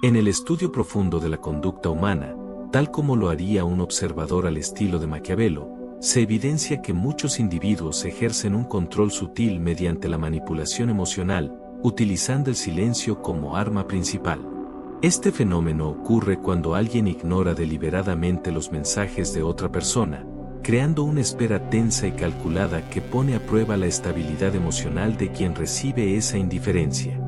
En el estudio profundo de la conducta humana, tal como lo haría un observador al estilo de Maquiavelo, se evidencia que muchos individuos ejercen un control sutil mediante la manipulación emocional, utilizando el silencio como arma principal. Este fenómeno ocurre cuando alguien ignora deliberadamente los mensajes de otra persona, creando una espera tensa y calculada que pone a prueba la estabilidad emocional de quien recibe esa indiferencia.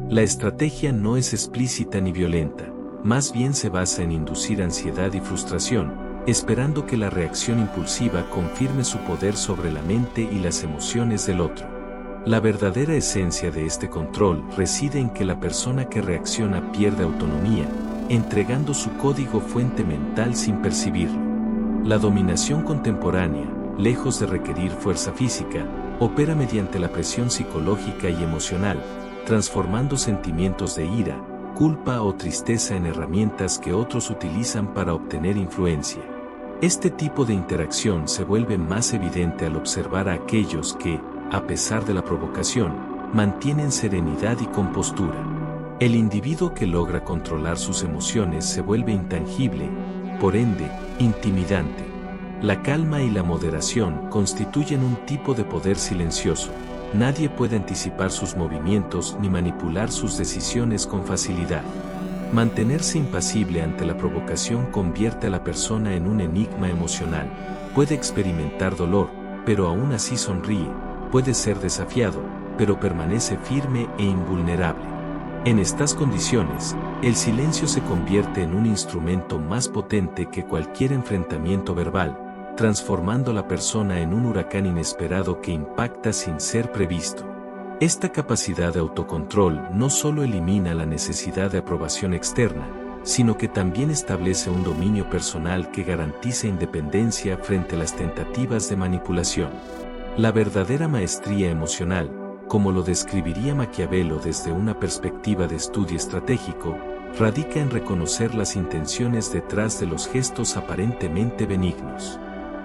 La estrategia no es explícita ni violenta, más bien se basa en inducir ansiedad y frustración, esperando que la reacción impulsiva confirme su poder sobre la mente y las emociones del otro. La verdadera esencia de este control reside en que la persona que reacciona pierde autonomía, entregando su código fuente mental sin percibirlo. La dominación contemporánea, lejos de requerir fuerza física, opera mediante la presión psicológica y emocional, transformando sentimientos de ira, culpa o tristeza en herramientas que otros utilizan para obtener influencia. Este tipo de interacción se vuelve más evidente al observar a aquellos que, a pesar de la provocación, mantienen serenidad y compostura. El individuo que logra controlar sus emociones se vuelve intangible, por ende, intimidante. La calma y la moderación constituyen un tipo de poder silencioso. Nadie puede anticipar sus movimientos ni manipular sus decisiones con facilidad. Mantenerse impasible ante la provocación convierte a la persona en un enigma emocional. Puede experimentar dolor, pero aún así sonríe. Puede ser desafiado, pero permanece firme e invulnerable. En estas condiciones, el silencio se convierte en un instrumento más potente que cualquier enfrentamiento verbal, transformando a la persona en un huracán inesperado que impacta sin ser previsto. Esta capacidad de autocontrol no solo elimina la necesidad de aprobación externa, sino que también establece un dominio personal que garantiza independencia frente a las tentativas de manipulación. La verdadera maestría emocional, como lo describiría Maquiavelo desde una perspectiva de estudio estratégico, radica en reconocer las intenciones detrás de los gestos aparentemente benignos.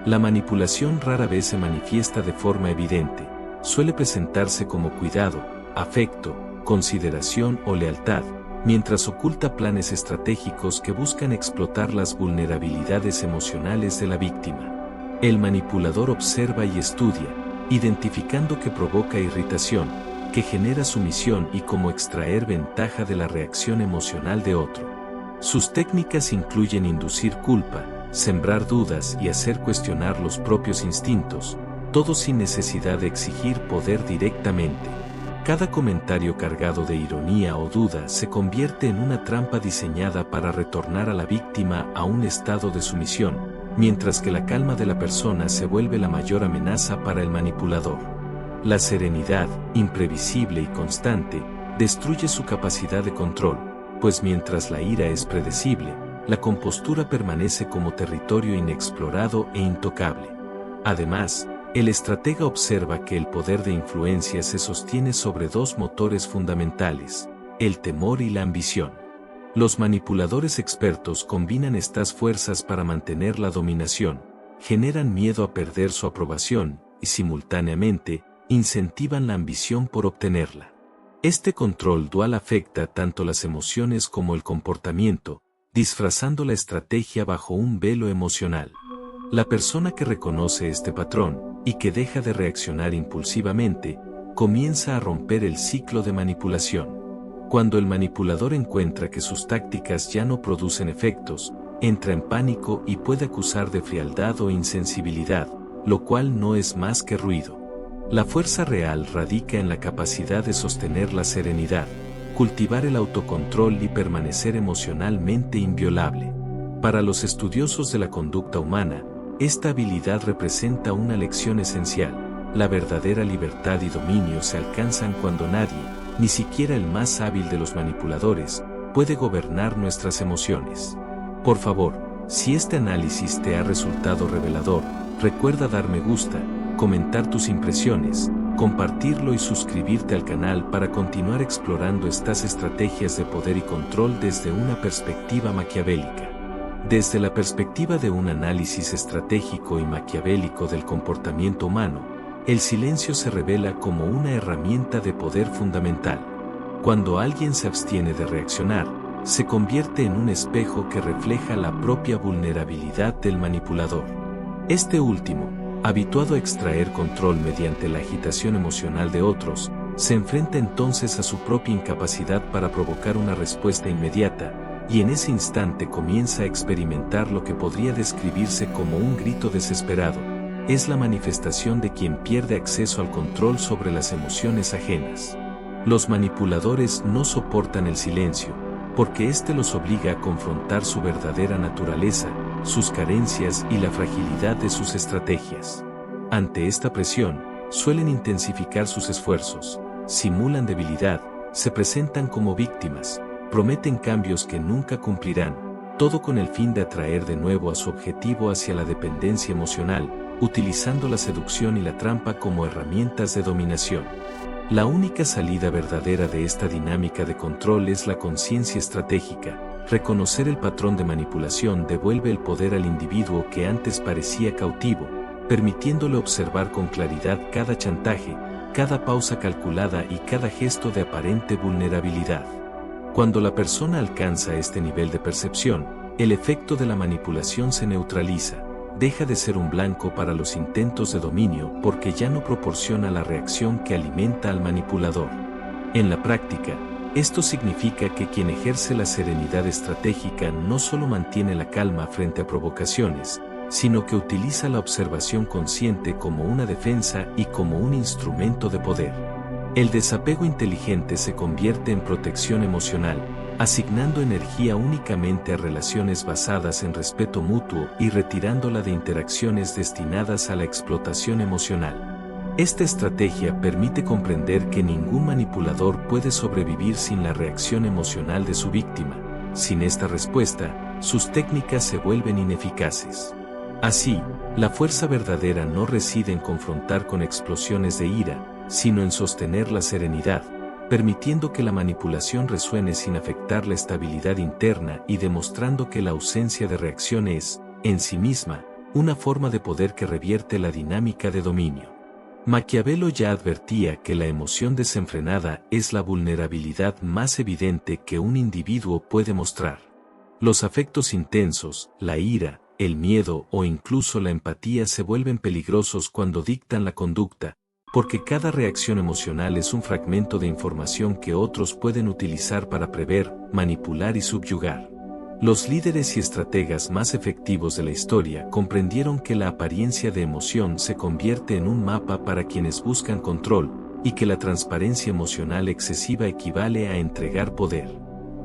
La manipulación rara vez se manifiesta de forma evidente, suele presentarse como cuidado, afecto, consideración o lealtad, mientras oculta planes estratégicos que buscan explotar las vulnerabilidades emocionales de la víctima. El manipulador observa y estudia, identificando qué provoca irritación, qué genera sumisión y cómo extraer ventaja de la reacción emocional de otro. Sus técnicas incluyen inducir culpa, sembrar dudas y hacer cuestionar los propios instintos, todo sin necesidad de exigir poder directamente. Cada comentario cargado de ironía o duda se convierte en una trampa diseñada para retornar a la víctima a un estado de sumisión, mientras que la calma de la persona se vuelve la mayor amenaza para el manipulador. La serenidad, imprevisible y constante, destruye su capacidad de control, pues mientras la ira es predecible, la compostura permanece como territorio inexplorado e intocable. Además, el estratega observa que el poder de influencia se sostiene sobre dos motores fundamentales, el temor y la ambición. Los manipuladores expertos combinan estas fuerzas para mantener la dominación, generan miedo a perder su aprobación y simultáneamente incentivan la ambición por obtenerla. Este control dual afecta tanto las emociones como el comportamiento, disfrazando la estrategia bajo un velo emocional. La persona que reconoce este patrón y que deja de reaccionar impulsivamente, comienza a romper el ciclo de manipulación. Cuando el manipulador encuentra que sus tácticas ya no producen efectos, entra en pánico y puede acusar de frialdad o insensibilidad, lo cual no es más que ruido. La fuerza real radica en la capacidad de sostener la serenidad, cultivar el autocontrol y permanecer emocionalmente inviolable. Para los estudiosos de la conducta humana, esta habilidad representa una lección esencial. La verdadera libertad y dominio se alcanzan cuando nadie, ni siquiera el más hábil de los manipuladores, puede gobernar nuestras emociones. Por favor, si este análisis te ha resultado revelador, recuerda dar me gusta, comentar tus impresiones, compartirlo y suscribirte al canal para continuar explorando estas estrategias de poder y control desde una perspectiva maquiavélica. Desde la perspectiva de un análisis estratégico y maquiavélico del comportamiento humano, el silencio se revela como una herramienta de poder fundamental. Cuando alguien se abstiene de reaccionar, se convierte en un espejo que refleja la propia vulnerabilidad del manipulador. Este último, habituado a extraer control mediante la agitación emocional de otros, se enfrenta entonces a su propia incapacidad para provocar una respuesta inmediata, y en ese instante comienza a experimentar lo que podría describirse como un grito desesperado. Es la manifestación de quien pierde acceso al control sobre las emociones ajenas. Los manipuladores no soportan el silencio, porque éste los obliga a confrontar su verdadera naturaleza, sus carencias y la fragilidad de sus estrategias. Ante esta presión, suelen intensificar sus esfuerzos, simulan debilidad, se presentan como víctimas, prometen cambios que nunca cumplirán, todo con el fin de atraer de nuevo a su objetivo hacia la dependencia emocional, utilizando la seducción y la trampa como herramientas de dominación. La única salida verdadera de esta dinámica de control es la conciencia estratégica. Reconocer el patrón de manipulación devuelve el poder al individuo que antes parecía cautivo, permitiéndole observar con claridad cada chantaje, cada pausa calculada y cada gesto de aparente vulnerabilidad. Cuando la persona alcanza este nivel de percepción, el efecto de la manipulación se neutraliza, deja de ser un blanco para los intentos de dominio porque ya no proporciona la reacción que alimenta al manipulador. En la práctica, esto significa que quien ejerce la serenidad estratégica no solo mantiene la calma frente a provocaciones, sino que utiliza la observación consciente como una defensa y como un instrumento de poder. El desapego inteligente se convierte en protección emocional, asignando energía únicamente a relaciones basadas en respeto mutuo y retirándola de interacciones destinadas a la explotación emocional. Esta estrategia permite comprender que ningún manipulador puede sobrevivir sin la reacción emocional de su víctima. Sin esta respuesta, sus técnicas se vuelven ineficaces. Así, la fuerza verdadera no reside en confrontar con explosiones de ira, sino en sostener la serenidad, permitiendo que la manipulación resuene sin afectar la estabilidad interna y demostrando que la ausencia de reacción es, en sí misma, una forma de poder que revierte la dinámica de dominio. Maquiavelo ya advertía que la emoción desenfrenada es la vulnerabilidad más evidente que un individuo puede mostrar. Los afectos intensos, la ira, el miedo o incluso la empatía se vuelven peligrosos cuando dictan la conducta, porque cada reacción emocional es un fragmento de información que otros pueden utilizar para prever, manipular y subyugar. Los líderes y estrategas más efectivos de la historia comprendieron que la apariencia de emoción se convierte en un mapa para quienes buscan control, y que la transparencia emocional excesiva equivale a entregar poder.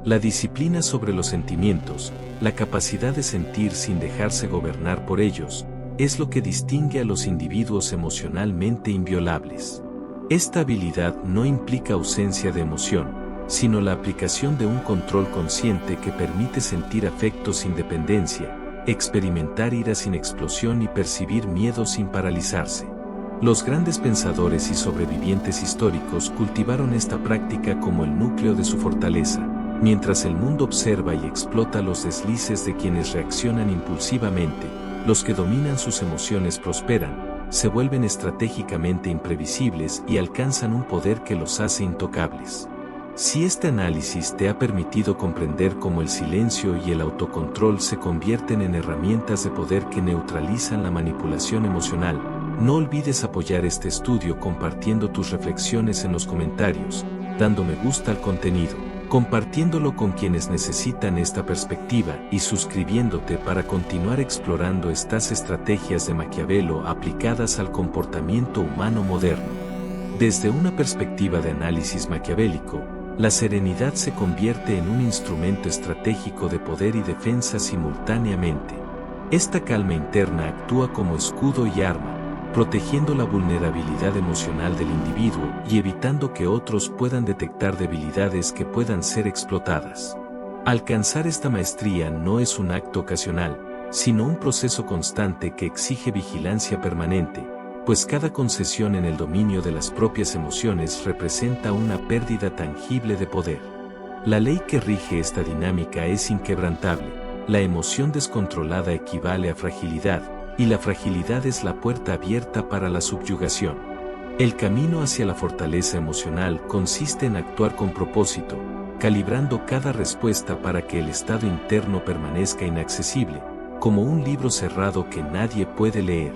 La disciplina sobre los sentimientos, la capacidad de sentir sin dejarse gobernar por ellos, es lo que distingue a los individuos emocionalmente inviolables. Esta habilidad no implica ausencia de emoción, sino la aplicación de un control consciente que permite sentir afectos sin dependencia, experimentar ira sin explosión y percibir miedo sin paralizarse. Los grandes pensadores y sobrevivientes históricos cultivaron esta práctica como el núcleo de su fortaleza, mientras el mundo observa y explota los deslices de quienes reaccionan impulsivamente. Los que dominan sus emociones prosperan, se vuelven estratégicamente imprevisibles y alcanzan un poder que los hace intocables. Si este análisis te ha permitido comprender cómo el silencio y el autocontrol se convierten en herramientas de poder que neutralizan la manipulación emocional, no olvides apoyar este estudio compartiendo tus reflexiones en los comentarios, dando me gusta al contenido, compartiéndolo con quienes necesitan esta perspectiva y suscribiéndote para continuar explorando estas estrategias de Maquiavelo aplicadas al comportamiento humano moderno. Desde una perspectiva de análisis maquiavélico, la serenidad se convierte en un instrumento estratégico de poder y defensa simultáneamente. Esta calma interna actúa como escudo y arma, protegiendo la vulnerabilidad emocional del individuo y evitando que otros puedan detectar debilidades que puedan ser explotadas. Alcanzar esta maestría no es un acto ocasional, sino un proceso constante que exige vigilancia permanente, pues cada concesión en el dominio de las propias emociones representa una pérdida tangible de poder. La ley que rige esta dinámica es inquebrantable: la emoción descontrolada equivale a fragilidad, y la fragilidad es la puerta abierta para la subyugación. El camino hacia la fortaleza emocional consiste en actuar con propósito, calibrando cada respuesta para que el estado interno permanezca inaccesible, como un libro cerrado que nadie puede leer.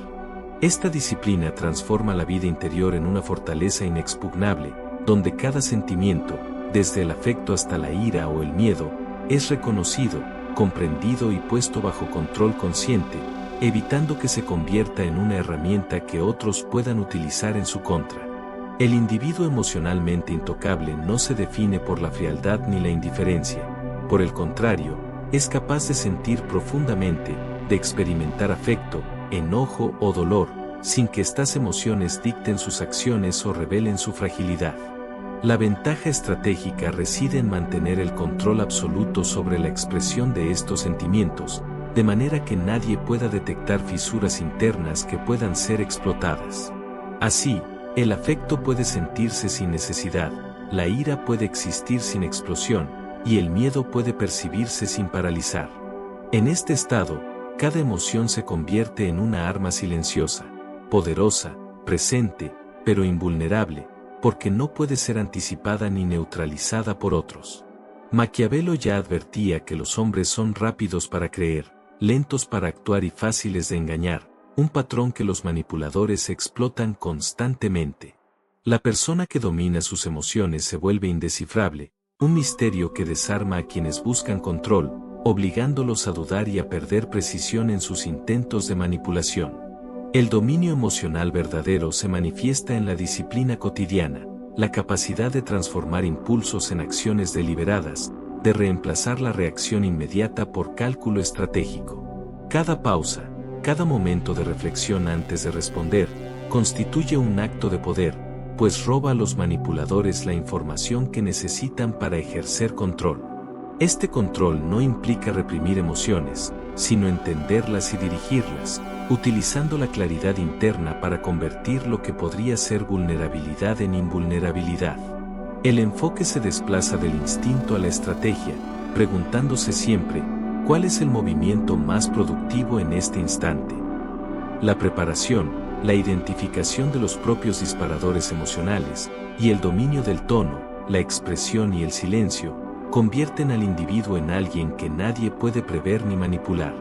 Esta disciplina transforma la vida interior en una fortaleza inexpugnable, donde cada sentimiento, desde el afecto hasta la ira o el miedo, es reconocido, comprendido y puesto bajo control consciente, evitando que se convierta en una herramienta que otros puedan utilizar en su contra. El individuo emocionalmente intocable no se define por la frialdad ni la indiferencia. Por el contrario, es capaz de sentir profundamente, de experimentar afecto, enojo o dolor, sin que estas emociones dicten sus acciones o revelen su fragilidad. La ventaja estratégica reside en mantener el control absoluto sobre la expresión de estos sentimientos, de manera que nadie pueda detectar fisuras internas que puedan ser explotadas. Así, el afecto puede sentirse sin necesidad, la ira puede existir sin explosión, y el miedo puede percibirse sin paralizar. En este estado, cada emoción se convierte en una arma silenciosa, poderosa, presente, pero invulnerable, porque no puede ser anticipada ni neutralizada por otros. Maquiavelo ya advertía que los hombres son rápidos para creer, lentos para actuar y fáciles de engañar, un patrón que los manipuladores explotan constantemente. La persona que domina sus emociones se vuelve indescifrable, un misterio que desarma a quienes buscan control, obligándolos a dudar y a perder precisión en sus intentos de manipulación. El dominio emocional verdadero se manifiesta en la disciplina cotidiana, la capacidad de transformar impulsos en acciones deliberadas, de reemplazar la reacción inmediata por cálculo estratégico. Cada pausa, cada momento de reflexión antes de responder, constituye un acto de poder, pues roba a los manipuladores la información que necesitan para ejercer control. Este control no implica reprimir emociones, sino entenderlas y dirigirlas, utilizando la claridad interna para convertir lo que podría ser vulnerabilidad en invulnerabilidad. El enfoque se desplaza del instinto a la estrategia, preguntándose siempre, ¿cuál es el movimiento más productivo en este instante? La preparación, la identificación de los propios disparadores emocionales, y el dominio del tono, la expresión y el silencio, convierten al individuo en alguien que nadie puede prever ni manipular.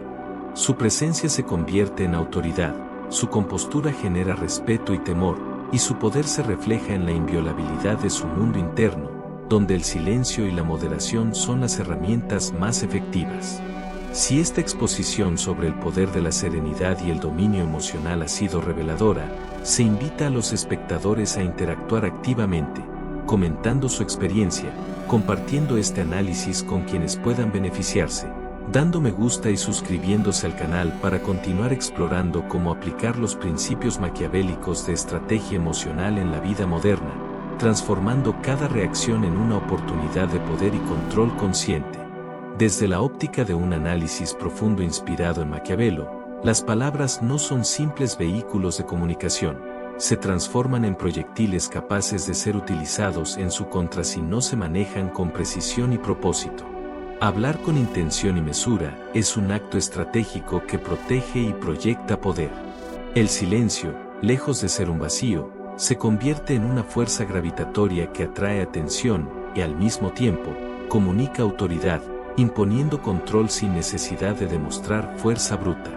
Su presencia se convierte en autoridad, su compostura genera respeto y temor, y su poder se refleja en la inviolabilidad de su mundo interno, donde el silencio y la moderación son las herramientas más efectivas. Si esta exposición sobre el poder de la serenidad y el dominio emocional ha sido reveladora, se invita a los espectadores a interactuar activamente, comentando su experiencia, compartiendo este análisis con quienes puedan beneficiarse, dando me gusta y suscribiéndose al canal para continuar explorando cómo aplicar los principios maquiavélicos de estrategia emocional en la vida moderna, transformando cada reacción en una oportunidad de poder y control consciente. Desde la óptica de un análisis profundo inspirado en Maquiavelo, las palabras no son simples vehículos de comunicación, se transforman en proyectiles capaces de ser utilizados en su contra si no se manejan con precisión y propósito. Hablar con intención y mesura es un acto estratégico que protege y proyecta poder. El silencio, lejos de ser un vacío, se convierte en una fuerza gravitatoria que atrae atención y al mismo tiempo, comunica autoridad, imponiendo control sin necesidad de demostrar fuerza bruta.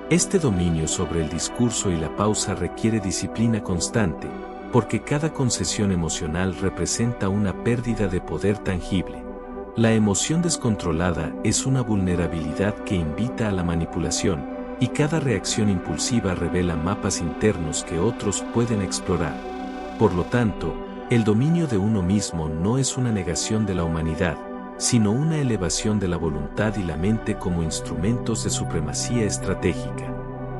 Este dominio sobre el discurso y la pausa requiere disciplina constante, porque cada concesión emocional representa una pérdida de poder tangible. La emoción descontrolada es una vulnerabilidad que invita a la manipulación, y cada reacción impulsiva revela mapas internos que otros pueden explorar. Por lo tanto, el dominio de uno mismo no es una negación de la humanidad, sino una elevación de la voluntad y la mente como instrumentos de supremacía estratégica.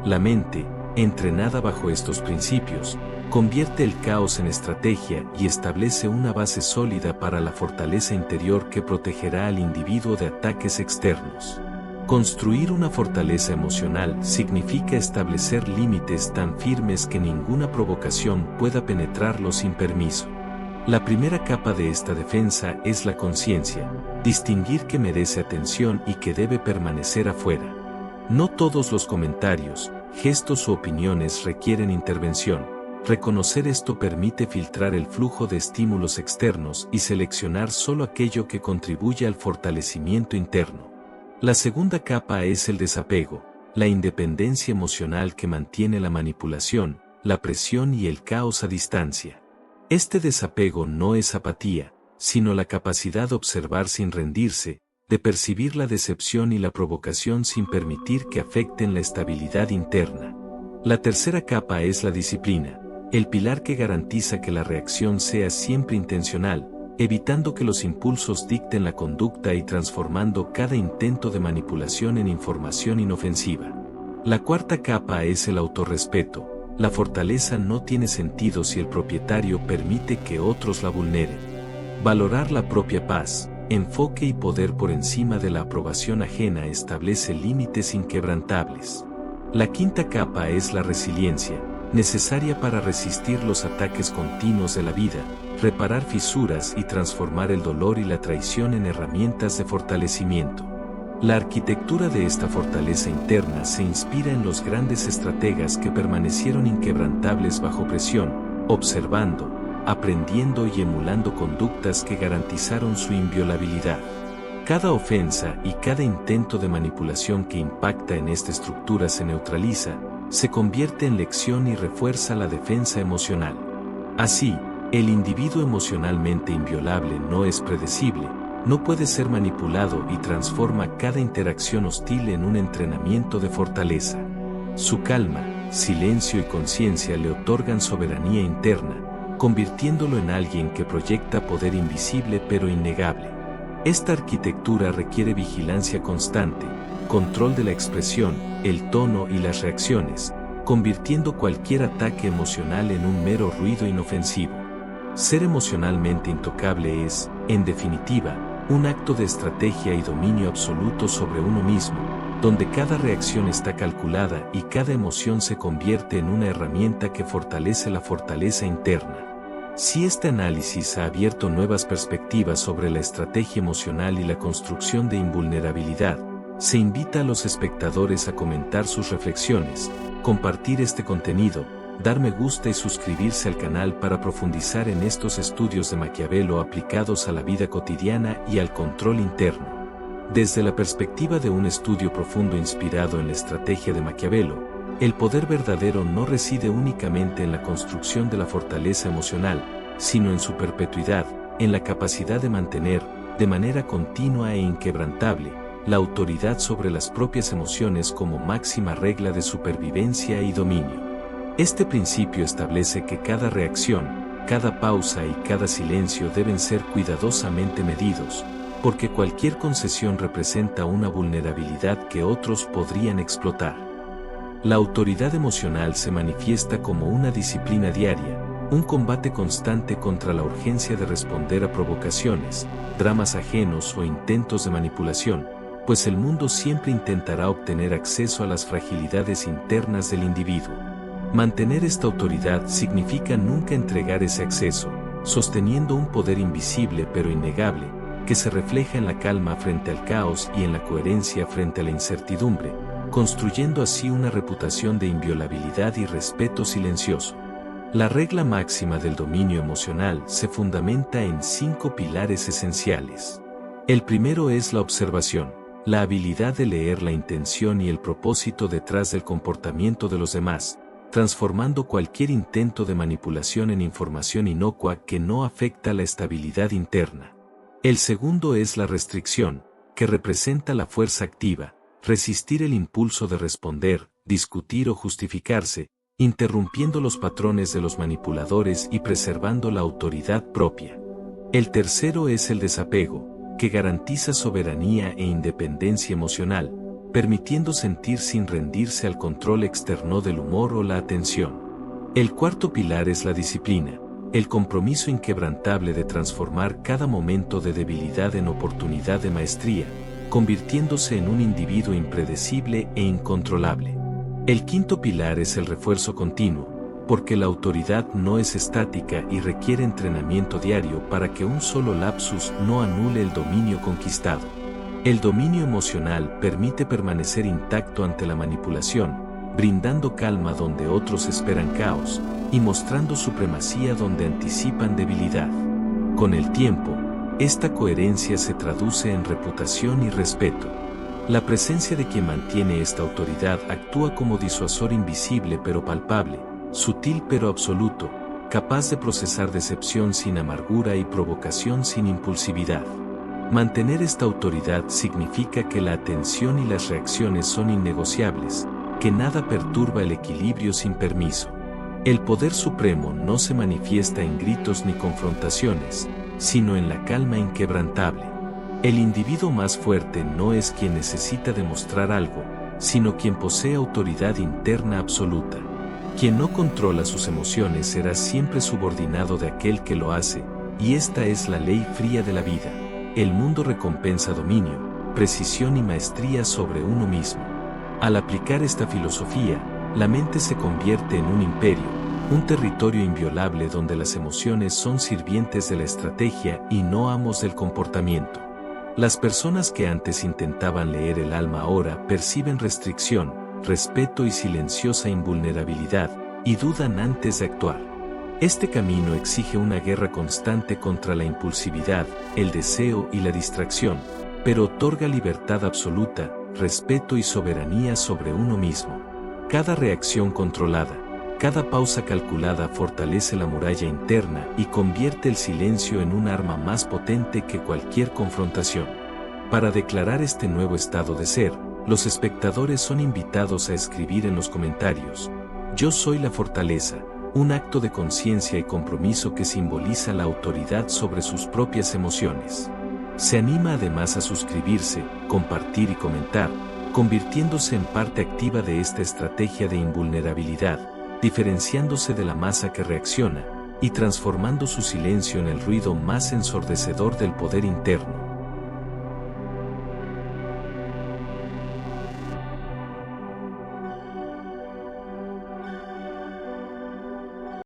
La mente, entrenada bajo estos principios, convierte el caos en estrategia y establece una base sólida para la fortaleza interior que protegerá al individuo de ataques externos. Construir una fortaleza emocional significa establecer límites tan firmes que ninguna provocación pueda penetrarlos sin permiso. La primera capa de esta defensa es la conciencia, distinguir que merece atención y que debe permanecer afuera. No todos los comentarios, gestos u opiniones requieren intervención, Reconocer esto permite filtrar el flujo de estímulos externos y seleccionar solo aquello que contribuye al fortalecimiento interno. La segunda capa es el desapego, la independencia emocional que mantiene la manipulación, la presión y el caos a distancia. Este desapego no es apatía, sino la capacidad de observar sin rendirse, de percibir la decepción y la provocación sin permitir que afecten la estabilidad interna. La tercera capa es la disciplina, el pilar que garantiza que la reacción sea siempre intencional, evitando que los impulsos dicten la conducta y transformando cada intento de manipulación en información inofensiva. La cuarta capa es el autorrespeto. La fortaleza no tiene sentido si el propietario permite que otros la vulneren. Valorar la propia paz, enfoque y poder por encima de la aprobación ajena establece límites inquebrantables. La quinta capa es la resiliencia, necesaria para resistir los ataques continuos de la vida, reparar fisuras y transformar el dolor y la traición en herramientas de fortalecimiento. La arquitectura de esta fortaleza interna se inspira en los grandes estrategas que permanecieron inquebrantables bajo presión, observando, aprendiendo y emulando conductas que garantizaron su inviolabilidad. Cada ofensa y cada intento de manipulación que impacta en esta estructura se neutraliza, se convierte en lección y refuerza la defensa emocional. Así, el individuo emocionalmente inviolable no es predecible, no puede ser manipulado y transforma cada interacción hostil en un entrenamiento de fortaleza. Su calma, silencio y conciencia le otorgan soberanía interna, convirtiéndolo en alguien que proyecta poder invisible pero innegable. Esta arquitectura requiere vigilancia constante, control de la expresión, el tono y las reacciones, convirtiendo cualquier ataque emocional en un mero ruido inofensivo. Ser emocionalmente intocable es, en definitiva, un acto de estrategia y dominio absoluto sobre uno mismo, donde cada reacción está calculada y cada emoción se convierte en una herramienta que fortalece la fortaleza interna. Si este análisis ha abierto nuevas perspectivas sobre la estrategia emocional y la construcción de invulnerabilidad, se invita a los espectadores a comentar sus reflexiones, compartir este contenido, dar me gusta y suscribirse al canal para profundizar en estos estudios de Maquiavelo aplicados a la vida cotidiana y al control interno. Desde la perspectiva de un estudio profundo inspirado en la estrategia de Maquiavelo, el poder verdadero no reside únicamente en la construcción de la fortaleza emocional, sino en su perpetuidad, en la capacidad de mantener, de manera continua e inquebrantable, la autoridad sobre las propias emociones como máxima regla de supervivencia y dominio. Este principio establece que cada reacción, cada pausa y cada silencio deben ser cuidadosamente medidos, porque cualquier concesión representa una vulnerabilidad que otros podrían explotar. La autoridad emocional se manifiesta como una disciplina diaria, un combate constante contra la urgencia de responder a provocaciones, dramas ajenos o intentos de manipulación, pues el mundo siempre intentará obtener acceso a las fragilidades internas del individuo. Mantener esta autoridad significa nunca entregar ese acceso, sosteniendo un poder invisible pero innegable, que se refleja en la calma frente al caos y en la coherencia frente a la incertidumbre, construyendo así una reputación de inviolabilidad y respeto silencioso. La regla máxima del dominio emocional se fundamenta en 5 pilares esenciales. El primero es la observación, la habilidad de leer la intención y el propósito detrás del comportamiento de los demás, transformando cualquier intento de manipulación en información inocua que no afecta la estabilidad interna. El segundo es la restricción, que representa la fuerza activa, resistir el impulso de responder, discutir o justificarse, interrumpiendo los patrones de los manipuladores y preservando la autoridad propia. El tercero es el desapego, que garantiza soberanía e independencia emocional, permitiendo sentir sin rendirse al control externo del humor o la atención. El cuarto pilar es la disciplina, el compromiso inquebrantable de transformar cada momento de debilidad en oportunidad de maestría, convirtiéndose en un individuo impredecible e incontrolable. El quinto pilar es el refuerzo continuo, porque la autoridad no es estática y requiere entrenamiento diario para que un solo lapsus no anule el dominio conquistado. El dominio emocional permite permanecer intacto ante la manipulación, brindando calma donde otros esperan caos, y mostrando supremacía donde anticipan debilidad. Con el tiempo, esta coherencia se traduce en reputación y respeto. La presencia de quien mantiene esta autoridad actúa como disuasor invisible pero palpable, sutil pero absoluto, capaz de procesar decepción sin amargura y provocación sin impulsividad. Mantener esta autoridad significa que la atención y las reacciones son innegociables, que nada perturba el equilibrio sin permiso. El poder supremo no se manifiesta en gritos ni confrontaciones, sino en la calma inquebrantable. El individuo más fuerte no es quien necesita demostrar algo, sino quien posee autoridad interna absoluta. Quien no controla sus emociones será siempre subordinado de aquel que lo hace, y esta es la ley fría de la vida. El mundo recompensa dominio, precisión y maestría sobre uno mismo. Al aplicar esta filosofía, la mente se convierte en un imperio, un territorio inviolable donde las emociones son sirvientes de la estrategia y no amos del comportamiento. Las personas que antes intentaban leer el alma ahora perciben restricción, respeto y silenciosa invulnerabilidad, y dudan antes de actuar. Este camino exige una guerra constante contra la impulsividad, el deseo y la distracción, pero otorga libertad absoluta, respeto y soberanía sobre uno mismo. Cada reacción controlada, cada pausa calculada fortalece la muralla interna y convierte el silencio en un arma más potente que cualquier confrontación. Para declarar este nuevo estado de ser, los espectadores son invitados a escribir en los comentarios: "Yo soy la fortaleza", un acto de conciencia y compromiso que simboliza la autoridad sobre sus propias emociones. Se anima además a suscribirse, compartir y comentar, convirtiéndose en parte activa de esta estrategia de invulnerabilidad, diferenciándose de la masa que reacciona, y transformando su silencio en el ruido más ensordecedor del poder interno.